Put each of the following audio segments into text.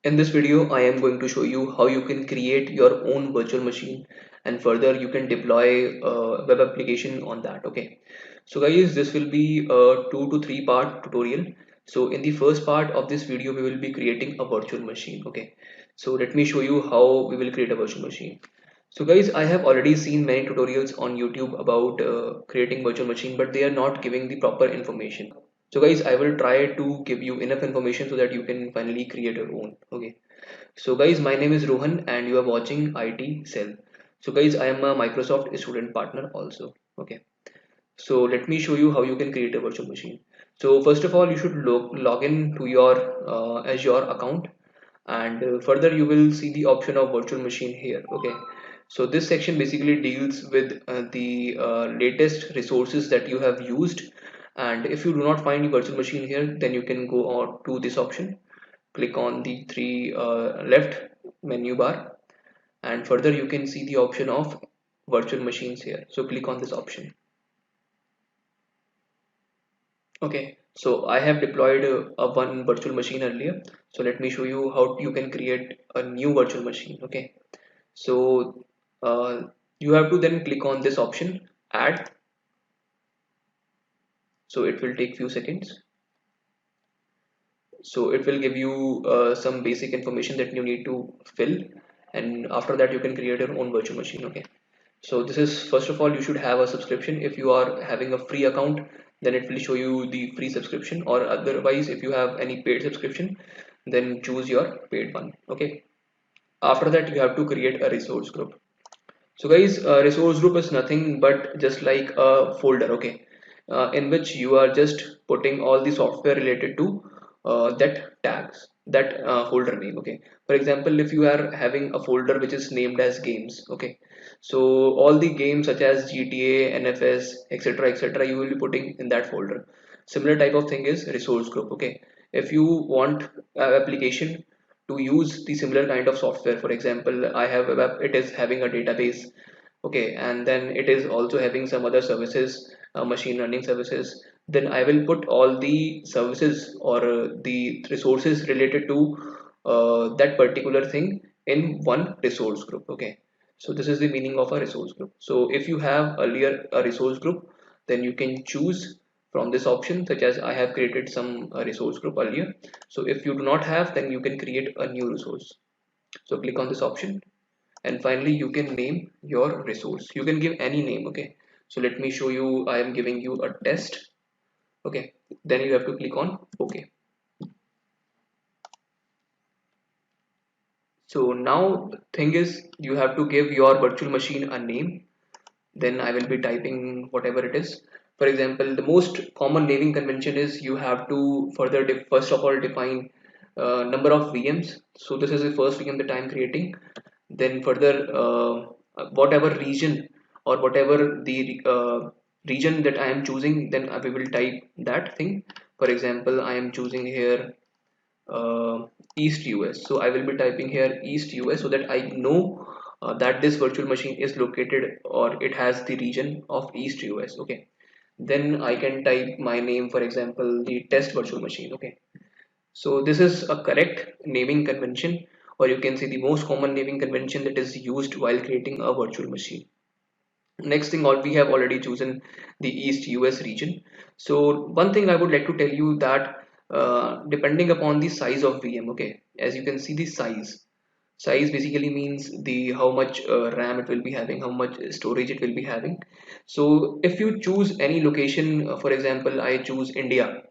In this video, I am going to show you how you can create your own virtual machine and further you can deploy a web application on that. Okay. So guys, this will be a 2 to 3 part tutorial. So in the first part of this video, we will be creating a virtual machine. Okay. So let me show you how we will create a virtual machine. So guys, I have already seen many tutorials on YouTube about creating virtual machine, but they are not giving the proper information. So guys, I will try to give you enough information so that you can finally create your own. Okay. So guys, my name is Rohan and you are watching IT Cell. So guys, I am a Microsoft student partner also. Okay. So let me show you how you can create a virtual machine. So first of all, you should log in to your Azure account, and further you will see the option of virtual machine here. Okay. So this section basically deals with the latest resources that you have used, and if you do not find the virtual machine here, then you can go on to this option, click on the three left menu bar, and further you can see the option of virtual machines here, so click on this option. Okay, so I have deployed a one virtual machine earlier, so let me show you how you can create a new virtual machine. Okay, so you have to then click on this option, add. So it will take few seconds. So it will give you some basic information that you need to fill, and after that you can create your own virtual machine. Okay, so this is, first of all, you should have a subscription. If you are having a free account, then it will show you the free subscription, or otherwise if you have any paid subscription, then choose your paid one. Okay, after that you have to create a resource group. So guys, a resource group is nothing but just like a folder. Okay, in which you are just putting all the software related to that tags, that folder name. Okay, for example, if you are having a folder which is named as games. Okay, so all the games such as GTA, NFS, etc., etc., you will be putting in that folder. Similar type of thing is resource group. Okay, if you want application to use the similar kind of software, for example, I have a web, it is having a database. Okay, and then it is also having some other services, machine learning services, then I will put all the services or the resources related to that particular thing in one resource group. Okay, so this is the meaning of a resource group. So if you have earlier a resource group, then you can choose from this option, such as I have created some resource group earlier. So if you do not have, then you can create a new resource. So click on this option, and finally you can name your resource. You can give any name. Okay, so let me show you, I am giving you a test. Okay, then you have to click on OK. So now the thing is, you have to give your virtual machine a name. Then I will be typing whatever it is. For example, the most common naming convention is you have to further first of all define number of VMs. So this is the first VM that I am creating. Then further, whatever region or whatever the region that I am choosing, then we will type that thing. For example, I am choosing here East US, so I will be typing here East US so that I know that this virtual machine is located, or it has the region of East US. Okay, then I can type my name, for example, the test virtual machine. Okay, so this is a correct naming convention, or you can say the most common naming convention that is used while creating a virtual machine. Next thing, all we have already chosen the East US region. So one thing I would like to tell you that depending upon the size of VM, okay, as you can see, the size basically means the how much RAM it will be having, how much storage it will be having. So if you choose any location, for example, I choose India.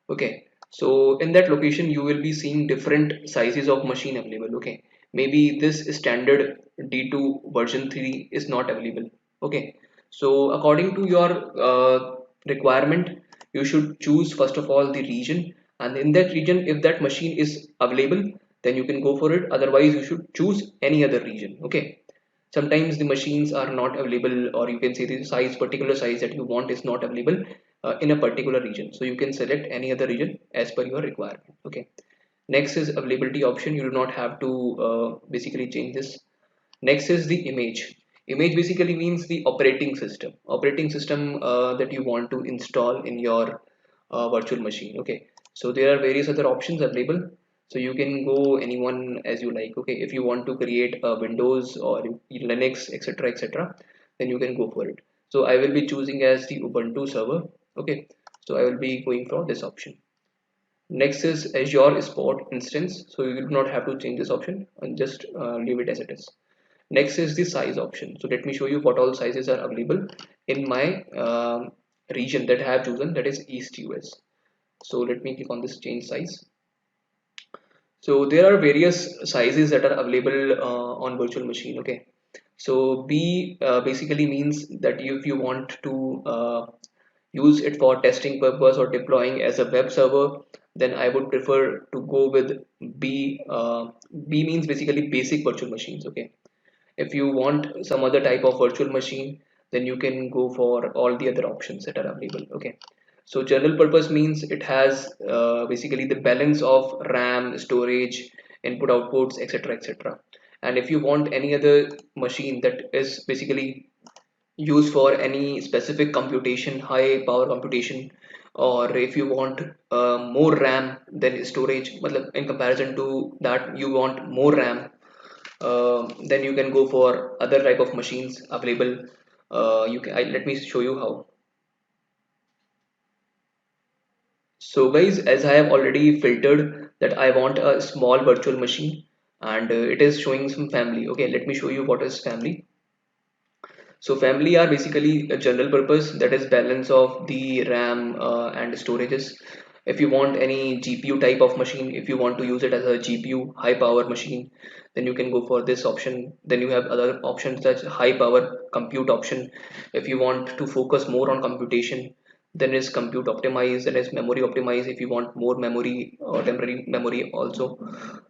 Okay, so in that location you will be seeing different sizes of machine available. Okay, maybe this standard D2 version 3 is not available. Okay, so according to your requirement, you should choose first of all the region, and in that region, if that machine is available, then you can go for it. Otherwise you should choose any other region. Okay, sometimes the machines are not available, or you can say the size, particular size that you want is not available in a particular region, so you can select any other region as per your requirement. Okay, next is availability option. You do not have to basically change this. Next is the image basically means the operating system that you want to install in your virtual machine. Okay, so there are various other options available. So you can go anyone as you like. Okay, if you want to create a Windows or Linux, etc., etc., then you can go for it. So I will be choosing as the Ubuntu server. Okay, so I will be going for this option. Next is Azure Spot instance. So you do not have to change this option and just leave it as it is. Next is the size option. So let me show you what all sizes are available in my region that I have chosen, that is East US. So let me click on this change size. So there are various sizes that are available on virtual machine. Okay, so B basically means that if you want to use it for testing purpose or deploying as a web server, then I would prefer to go with B. B means basically basic virtual machines. Okay, if you want some other type of virtual machine, then you can go for all the other options that are available. Okay, so general purpose means it has basically the balance of RAM, storage, input outputs, etc., etc. And if you want any other machine that is basically used for any specific computation, high power computation, or if you want more RAM than storage, in comparison to that you want more RAM, then you can go for other type of machines available. Let me show you how. So guys, as I have already filtered that I want a small virtual machine, and it is showing some family. Okay, let me show you what is family. So family are basically a general purpose, that is balance of the RAM and storages. If you want any GPU type of machine, if you want to use it as a GPU high power machine, then you can go for this option. Then you have other options such high power compute option. If you want to focus more on computation, then is compute optimized, then is memory optimized. If you want more memory or temporary memory also,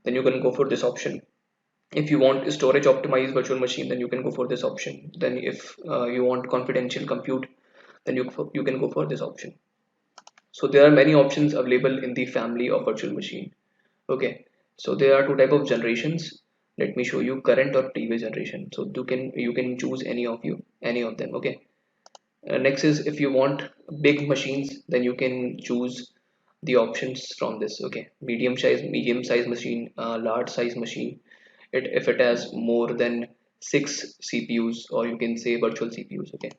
then you can go for this option. If you want storage optimized virtual machine, then you can go for this option. Then if you want confidential compute, then you can go for this option. So there are many options available in the family of virtual machine. Okay, so there are two type of generations. Let me show you current or previous generation. So you can choose any of them. Okay, next is if you want big machines, then you can choose the options from this. Okay, medium size machine, large size machine, if it has more than 6 CPUs, or you can say virtual CPUs. Okay,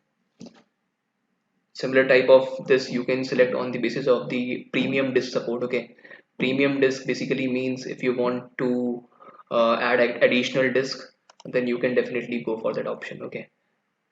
similar type of this you can select on the basis of the premium disk support. Okay, premium disk basically means if you want to add additional disk, then you can definitely go for that option. Okay,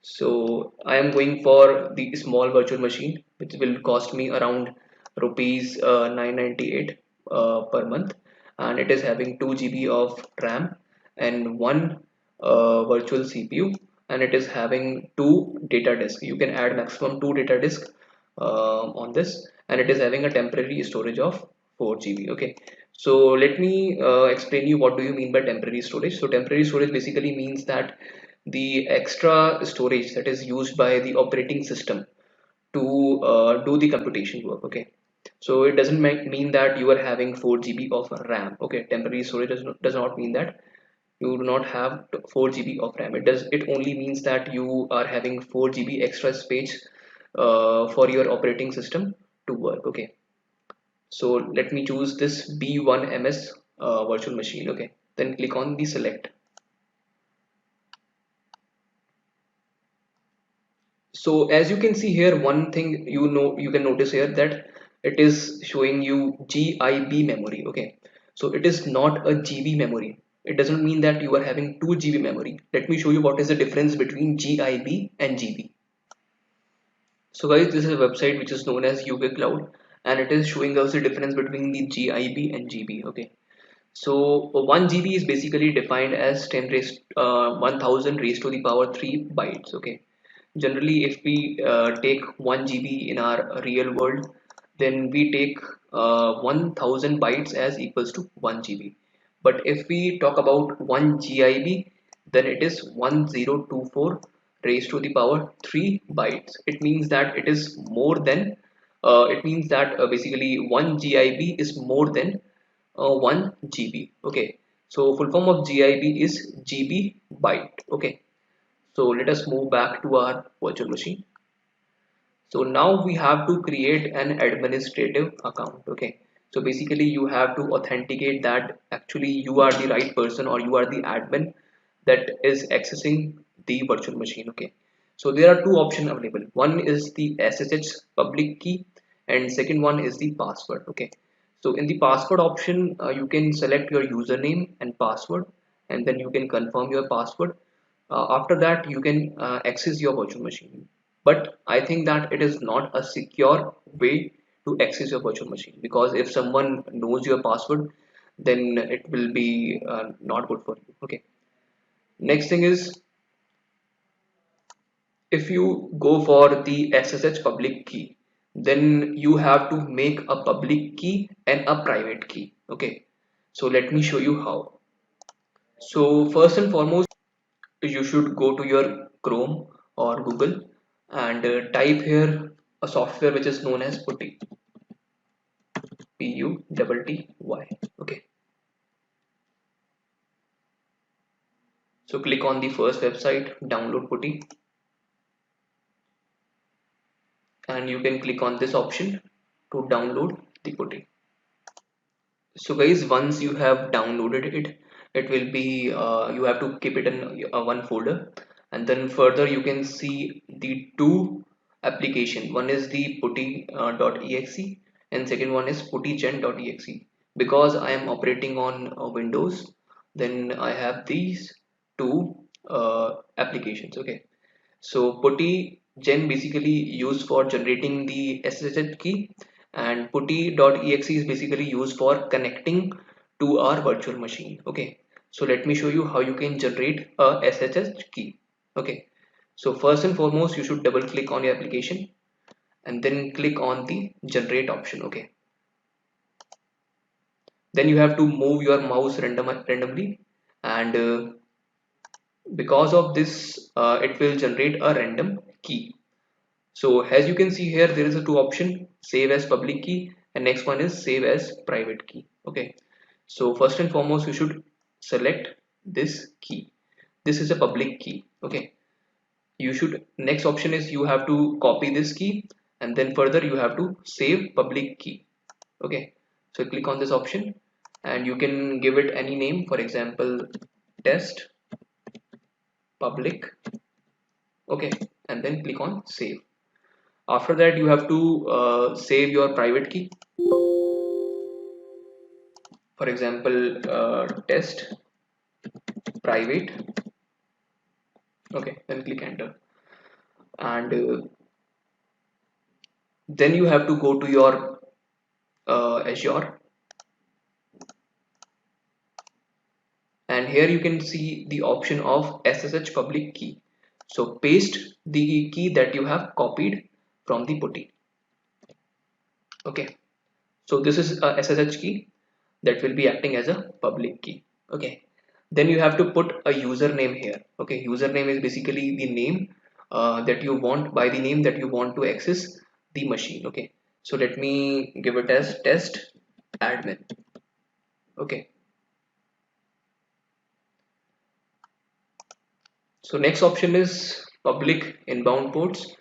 so I am going for the small virtual machine, which will cost me around rupees 998 per month, and it is having 2 GB of RAM and one virtual CPU, and it is having two data disk. You can add maximum two data disk on this, and it is having a temporary storage of 4 GB. Okay, so let me explain you what do you mean by temporary storage. So temporary storage basically means that the extra storage that is used by the operating system to do the computation work. Okay, so it doesn't mean that you are having 4 GB of RAM. Okay, temporary storage does not mean that you do not have 4 GB of RAM. It only means that you are having 4 GB extra space for your operating system to work. Okay, so let me choose this B1MS virtual machine. Okay, then click on the select. So as you can see here, one thing you can notice here that it is showing you GIB memory. Okay, so it is not a GB memory. It doesn't mean that you are having 2 GB memory. Let me show you what is the difference between GIB and GB. So guys, this is a website which is known as UK Cloud, and it is showing us the difference between the GIB and GB. Okay, so 1 GB is basically defined as 1000 raised to the power 3 bytes. Okay, generally if we take 1 GB in our real world, then we take 1000 bytes as equals to 1 GB. But if we talk about 1 GIB, then it is 1024 raised to the power 3 bytes. It means that it is more than it means that basically 1 GIB is more than 1 GB. Okay, so full form of GIB is GB byte. Okay, so let us move back to our virtual machine. So now we have to create an administrative account. Okay, So basically you have to authenticate that actually you are the right person or you are the admin that is accessing the virtual machine. Okay, so there are two options available. One is the SSH public key and second one is the password. Okay, so in the password option, you can select your username and password, and then you can confirm your password. After that, you can access your virtual machine. But I think that it is not a secure way to access your virtual machine, because if someone knows your password, then it will be not good for you. Okay. Next thing is, if you go for the SSH public key, then you have to make a public key and a private key. Okay. So let me show you how. So first and foremost, you should go to your Chrome or Google and type here a software which is known as Putty. Putty. Okay. So click on the first website, download Putty, and you can click on this option to download the Putty. So guys, once you have downloaded it, it will be you have to keep it in one folder, and then further you can see the two application. One is the putty.exe and second one is puttygen.exe. Because I am operating on Windows, then I have these two applications. Okay, so PuttyGen basically used for generating the SSH key, and putty.exe is basically used for connecting to our virtual machine. Okay, so let me show you how you can generate a SSH key. Okay, so first and foremost, you should double click on your application and then click on the generate option. Okay, then you have to move your mouse randomly, and because of this, it will generate a random key. So as you can see here, there is a two option: save as public key, and next one is save as private key. Okay, so first and foremost, you should select this key. This is a public key. Okay, you should, next option is you have to copy this key, and then further you have to save public key. Okay, so click on this option and you can give it any name, for example test public. Okay, and then click on save. After that, you have to save your private key. For example, test private. Okay, then click enter, and then you have to go to your Azure, and here you can see the option of SSH public key. So paste the key that you have copied from the putty. Okay, so this is a SSH key that will be acting as a public key. Okay, then you have to put a username here. Okay, username is basically the name that you want, by the name that you want to access the machine. Okay, so let me give it as test admin. Okay, so next option is public inbound ports.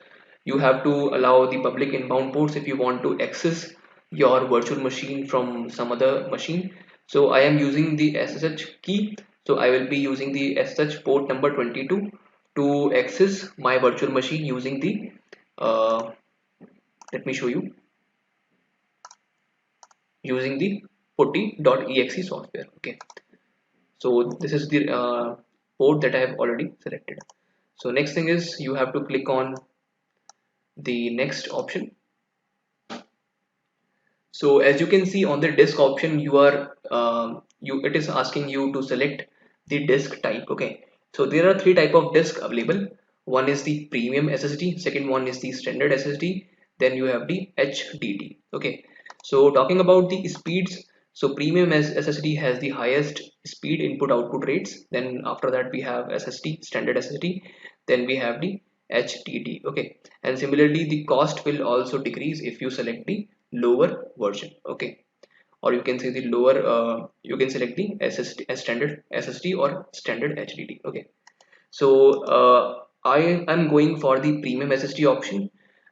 You have to allow the public inbound ports if you want to access your virtual machine from some other machine. So I am using the SSH key. So I will be using the SSH port number 22 to access my virtual machine using the uh, let me show you, using the putty.exe software. Okay, so this is the port that I have already selected. So next thing is you have to click on the next option. So as you can see on the disk option, you are you it is asking you to select the disk type. Okay, so there are three type of disk available. One is the premium SSD, second one is the standard SSD, then you have the HDD. Okay, so talking about the speeds, so premium SSD has the highest speed input output rates. Then after that we have SSD, standard SSD, then we have the HDD. Okay, and similarly the cost will also decrease if you select the lower version. Okay, or you can say the lower you can select the SSD as standard SSD or standard HDD. Okay, so I am going for the premium SSD option,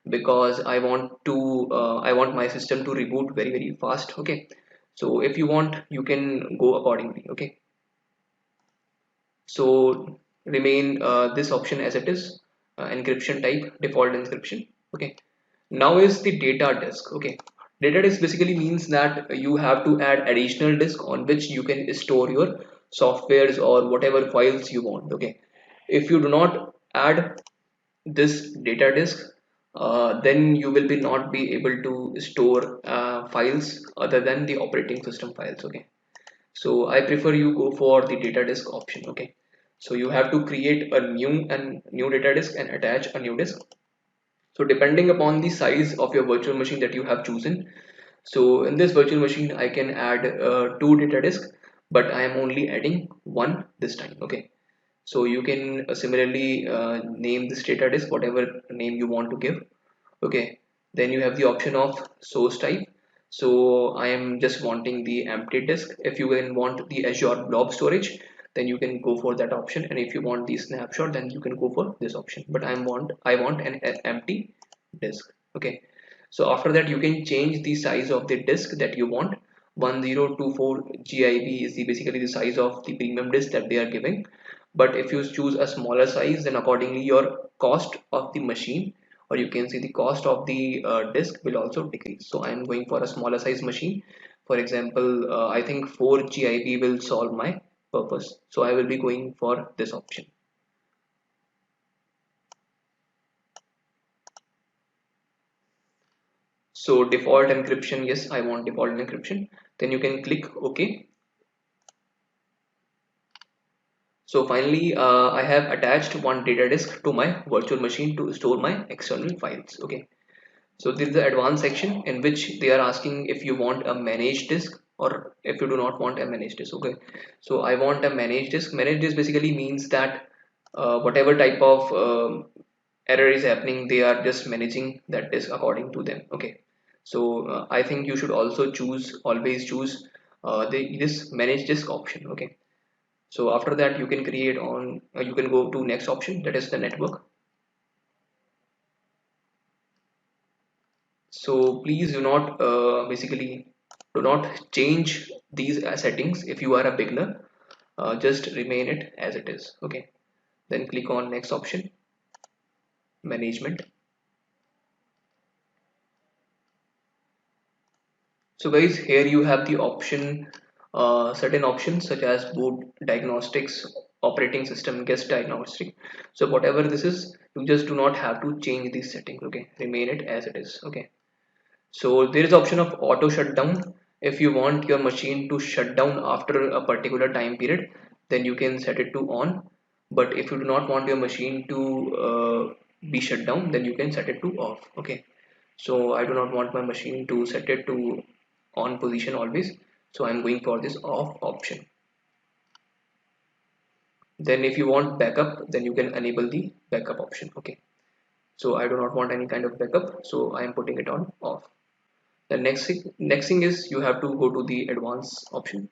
because I want my system to reboot very fast. Okay, so if you want, you can go accordingly. Okay, so remain this option as it is, encryption type default encryption. Okay, now is the data disk. Okay, data disk basically means that you have to add additional disk on which you can store your softwares or whatever files you want. Okay, if you do not add this data disk, then you will be not be able to store files other than the operating system files. Okay, so I prefer you go for the data disk option. Okay, so you have to create a new data disk and attach a new disk. So depending upon the size of your virtual machine that you have chosen, so in this virtual machine I can add two data disks, but I am only adding one this time. Okay, so you can similarly name this data disk whatever name you want to give. Okay, then you have the option of source type. So I am just wanting the empty disk. If you can want the Azure blob storage, then you can go for that option, and if you want the snapshot, then you can go for this option. But I want an empty disk. Okay, so after that you can change the size of the disk that you want. 1024 gib is basically the size of the premium disk that they are giving. But if you choose a smaller size, then accordingly your cost of the machine, or you can see the cost of the disk, will also decrease. So I am going for a smaller size machine. For example, I think 4 gib will solve my purpose, so I will be going for this option. So default encryption, yes, I want default encryption. Then you can click OK. So finally, I have attached one data disk to my virtual machine to store my external files. Okay. So this is the advanced section in which they are asking if you want a managed disk or if you do not want a managed disk. Okay. So I want a managed disk. Managed disk basically means that whatever type of error is happening, they are just managing that disk according to them. Okay. So I think you should also always choose this managed disk option. Okay, so after that you can create on you can go to next option, that is the network. So please do not basically do not change these settings if you are a beginner. Just remain it as it is. Okay, then click on next option, management. So guys, here you have the option, certain options such as boot diagnostics, operating system, guest diagnostic. So whatever this is, you just do not have to change these settings. Okay, remain it as it is. Okay, so there is option of auto shutdown. If you want your machine to shut down after a particular time period, then you can set it to on. But if you do not want your machine to be shut down, then you can set it to off. Okay, so I do not want my machine to set it to on position always, so I'm going for this off option. Then if you want backup, then you can enable the backup option. Okay, so I do not want any kind of backup, so I am putting it on off. The next thing is you have to go to the advanced option.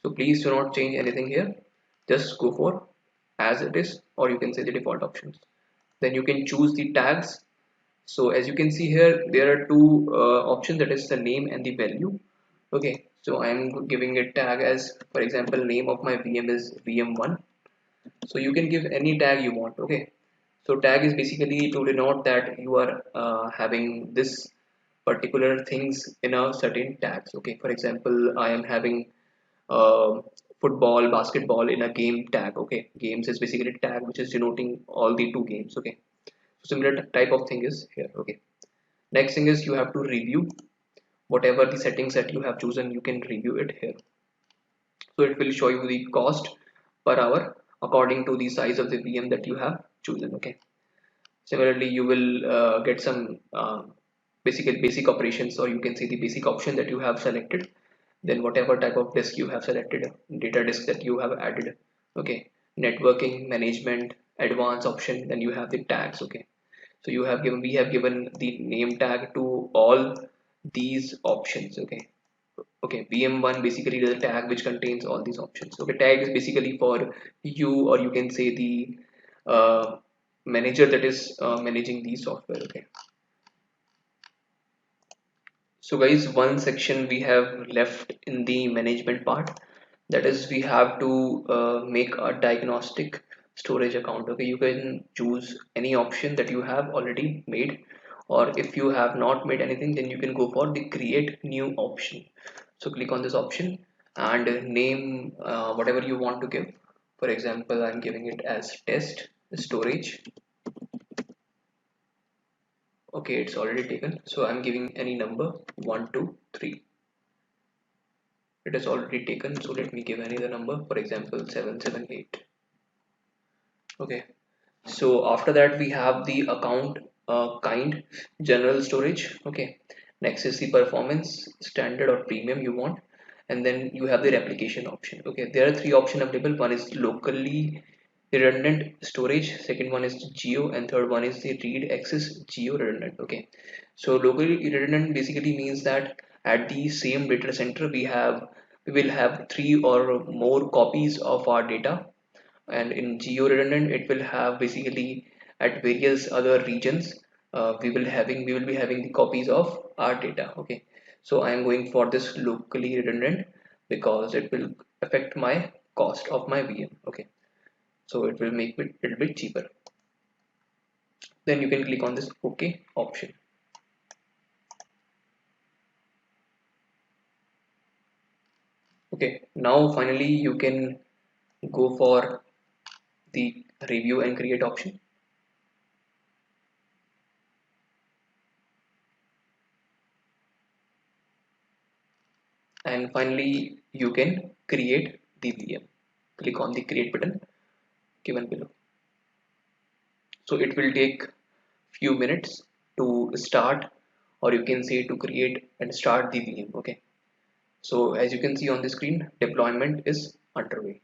So please do not change anything here, just go for as it is, or you can say the default options. Then you can choose the tags. So as you can see here, there are two options, that is the name and the value. Okay, so I am giving a tag as, for example, name of my VM is VM1. So you can give any tag you want. Okay, so tag is basically to denote that you are having this particular things in a certain tags. Okay, for example, I am having uh, football, basketball in a game tag. Okay, games is basically a tag which is denoting all the two games. Okay, so similar type of thing is here. Okay, next thing is you have to review whatever the settings that you have chosen, you can review it here. So it will show you the cost per hour according to the size of the VM that you have chosen. Okay, similarly you will get some basic operations, or you can see the basic option that you have selected. Then whatever type of disk you have selected, data disk that you have added. Okay, networking, management, advanced option, then you have the tags. Okay, so we have given the name tag to all these options. Okay, okay, VM1 basically is a tag which contains all these options. Okay, tag is basically for you, or you can say the uh, manager that is managing the software. Okay, so guys, one section we have left in the management part, that is we have to make a diagnostic storage account. Okay, you can choose any option that you have already made, or if you have not made anything, then you can go for the create new option. So click on this option and name whatever you want to give. For example, I'm giving it as test storage. Okay, it's already taken, so I'm giving any number 1 2 3. It is already taken, so let me give another number, for example 778. Okay, so after that we have the account kind, general storage. Okay, next is the performance, standard or premium you want, and then you have the replication option. Okay, there are three options available. One is locally redundant storage, second one is geo, and third one is the read access geo redundant. Okay, so locally redundant basically means that at the same data center we will have three or more copies of our data, and in geo redundant it will have basically at various other regions, we will be having the copies of our data. Okay, so I am going for this locally redundant because it will affect my cost of my VM. Okay, so it will make it a little bit cheaper. Then you can click on this OK option. Okay, now finally you can go for the review and create option. And finally you can create the VM. Click on the create button given below. So it will take few minutes to start, or you can say to create and start the VM. Okay, so as you can see on the screen, deployment is underway.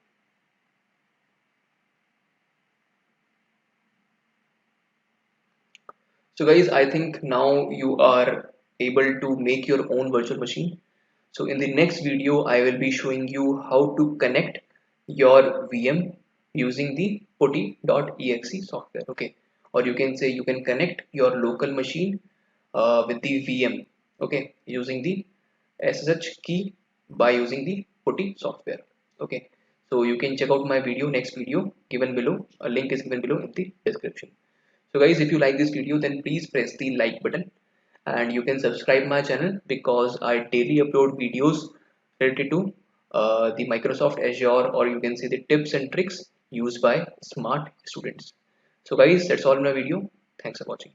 So guys, I think now you are able to make your own virtual machine. So in the next video I will be showing you how to connect your VM using the putty.exe software. Okay, or you can say you can connect your local machine with the VM, okay, using the SSH key by using the putty software. Okay, so you can check out my video, next video given below, a link is given below in the description. So guys, if you like this video, then please press the like button, and you can subscribe my channel because I daily upload videos related to the Microsoft Azure, or you can see the tips and tricks used by smart students. So guys, that's all in my video. Thanks for watching.